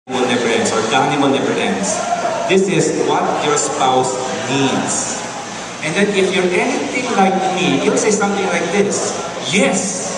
will never ends or the honeymoon never ends. This is what your spouse needs. And then if you're anything like me, you'll say something like this. Yes,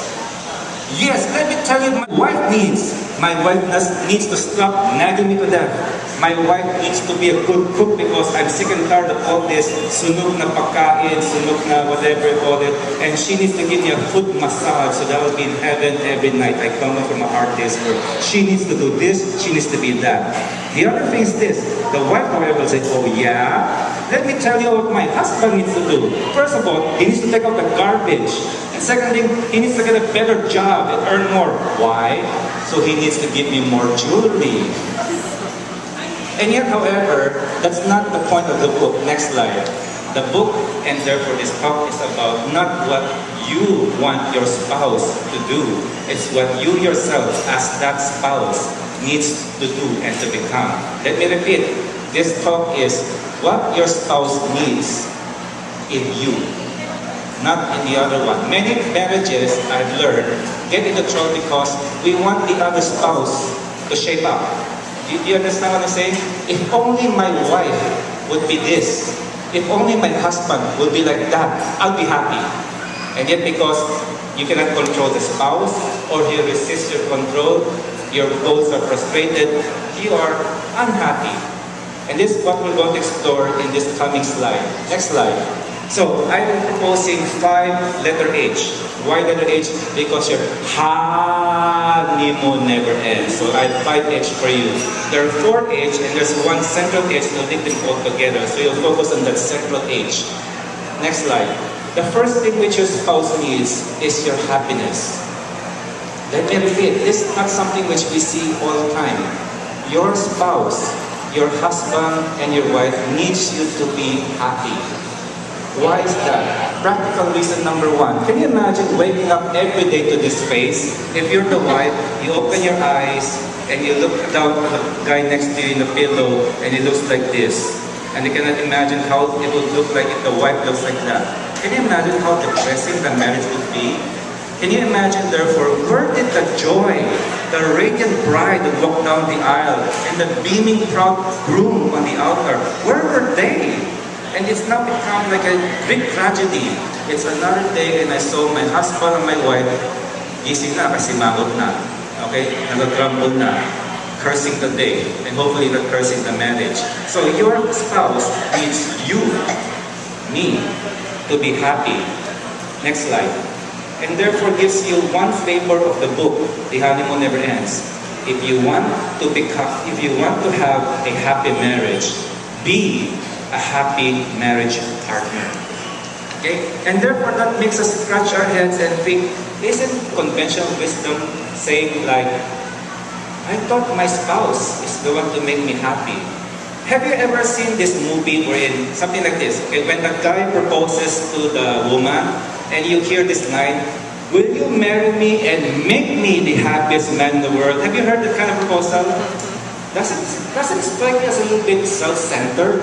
yes, let me tell you, my wife needs. My wife needs to stop nagging me to death. My wife needs to be a good cook because I'm sick and tired of all this sunog na pagkain, sunog na whatever you call it. And she needs to give me a foot massage so that I'll be in heaven every night. I come up from a hard day's work. She needs to do this, she needs to be that. The other thing is this. The wife, however, will say, oh yeah? Let me tell you what my husband needs to do. First of all, he needs to take out the garbage. And second thing, he needs to get a better job and earn more. Why? So he needs to give me more jewelry. And yet, however, that's not the point of the book. Next slide. The book, and therefore this talk, is about not what you want your spouse to do. It's what you yourself, as that spouse, needs to do and to become. Let me repeat. This talk is what your spouse needs in you, not in the other one. Many marriages, I've learned, get into trouble because we want the other spouse to shape up. Do you understand what I'm saying? If only my wife would be this, if only my husband would be like that, I'll be happy. And yet because you cannot control the spouse, or he resists your control, your goals are frustrated, you are unhappy. And this is what we're going to explore in this coming slide. Next slide. So, I'm proposing 5 letter H. Why letter H? Because your honeymoon never ends. So, I have 5 H for you. There are 4 H and there's one central H, so link them all together. So, you'll focus on that central H. Next slide. The first thing which your spouse needs is your happiness. Let me repeat, this is not something which we see all the time. Your spouse, your husband and your wife needs you to be happy. Why is that? Practical reason number 1. Can you imagine waking up every day to this face? If you're the wife, you open your eyes and you look down at the guy next to you in the pillow and it looks like this. And you cannot imagine how it would look like if the wife looks like that. Can you imagine how depressing the marriage would be? Can you imagine, therefore, where did the joy, the radiant bride would walk down the aisle, and the beaming proud groom on the altar, where were they? And it's now become like a big tragedy. It's another day and I saw my husband and my wife gising na kasi mangot na. Okay? Nag-grumble na. Cursing the day. And hopefully not cursing the marriage. So your spouse needs you, me, to be happy. Next slide. And therefore gives you one flavor of the book, The Honeymoon Never Ends. If you want to have a happy marriage, be a happy marriage partner. Okay? And therefore that makes us scratch our heads and think, isn't conventional wisdom saying like, I thought my spouse is the one to make me happy. Have you ever seen this movie wherein something like this? Okay, when the guy proposes to the woman and you hear this line, will you marry me and make me the happiest man in the world? Have you heard that kind of proposal? Doesn't it strike you as a little bit self-centered?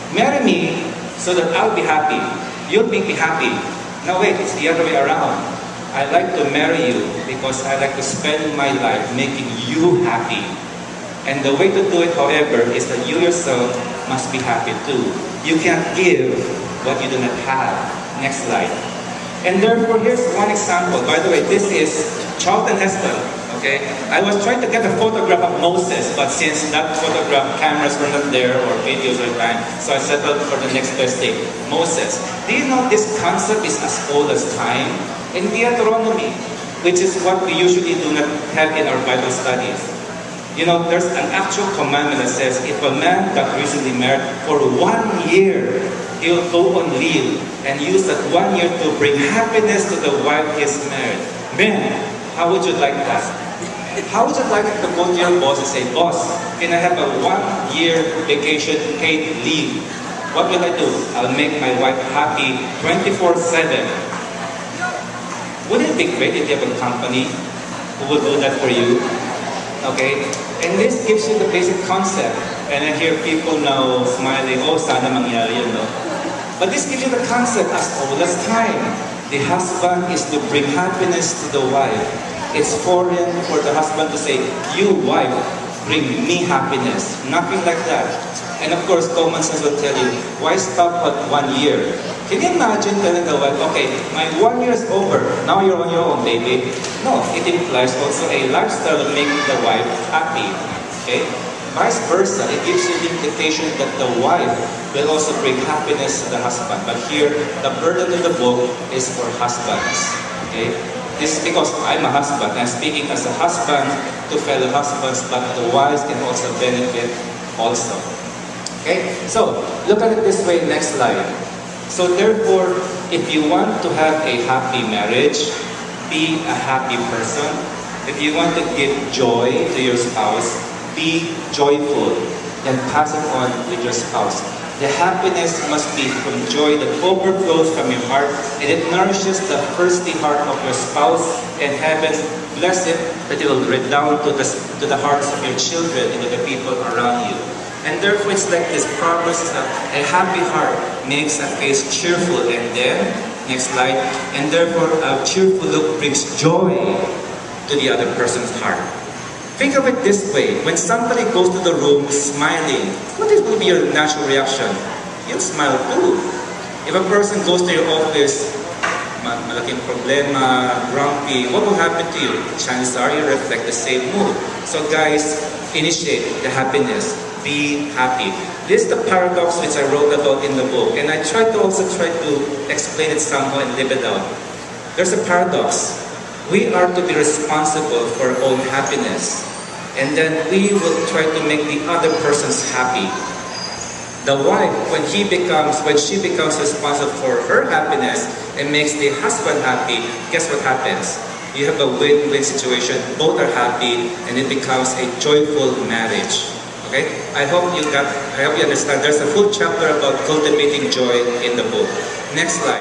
Marry me so that I'll be happy. You'll make me happy. No, wait, it's the other way around. I like to marry you because I like to spend my life making you happy. And the way to do it, however, is that you yourself must be happy too. You can't give what you do not have. Next slide. And therefore, here's one example. By the way, this is Charlton Heston. Okay? I was trying to get a photograph of Moses, but since that photograph cameras were not there or videos or time, so I settled for the next best thing. Moses. Do you know this concept is as old as time? In Deuteronomy, which is what we usually do not have in our Bible studies. You know, there's an actual commandment that says if a man got recently married for 1 year, he will go on leave and use that 1 year to bring happiness to the wife he's married. Man, how would you like that? How would you like to go to your boss and say, boss, can I have a 1 year vacation paid leave? What will I do? I'll make my wife happy 24/7. Wouldn't it be great if you have a company who will do that for you? Okay? And this gives you the basic concept. And I hear people now smiling, oh, sana mangyari yun, no? But this gives you the concept as old as time. The husband is to bring happiness to the wife. It's foreign for the husband to say, you wife, bring me happiness. Nothing like that. And of course, common sense will tell you, why stop at 1 year? Can you imagine telling the wife, okay, my 1 year is over, now you're on your own, baby? No, it implies also a lifestyle of making the wife happy. Okay? Vice versa, it gives you the implication that the wife will also bring happiness to the husband. But here, the burden of the book is for husbands. Okay? This is because I'm a husband. I'm speaking as a husband to fellow husbands, but the wives can also benefit also. Okay? So, look at it this way, next slide. So therefore, if you want to have a happy marriage, be a happy person. If you want to give joy to your spouse, be joyful and pass it on with your spouse. The happiness must be from joy that overflows from your heart, and it nourishes the thirsty heart of your spouse, and heaven bless it that it will redound to the hearts of your children and to the people around you. And therefore it's like this promise that a happy heart makes a face cheerful, and then, next slide, and therefore a cheerful look brings joy to the other person's heart. Think of it this way, when somebody goes to the room smiling, what will be your natural reaction? You'll smile too. If a person goes to your office, malaking problema, grumpy, what will happen to you? Chances are you reflect the same mood. So guys, initiate the happiness. Be happy. This is the paradox which I wrote about in the book, and I try to explain it somehow and live it out. There's a paradox. We are to be responsible for our own happiness, and then we will try to make the other persons happy. The wife, when she becomes responsible for her happiness and makes the husband happy, guess what happens? You have a win-win situation. Both are happy, and it becomes a joyful marriage. Okay? I hope you understand. There's a full chapter about cultivating joy in the book. Next slide.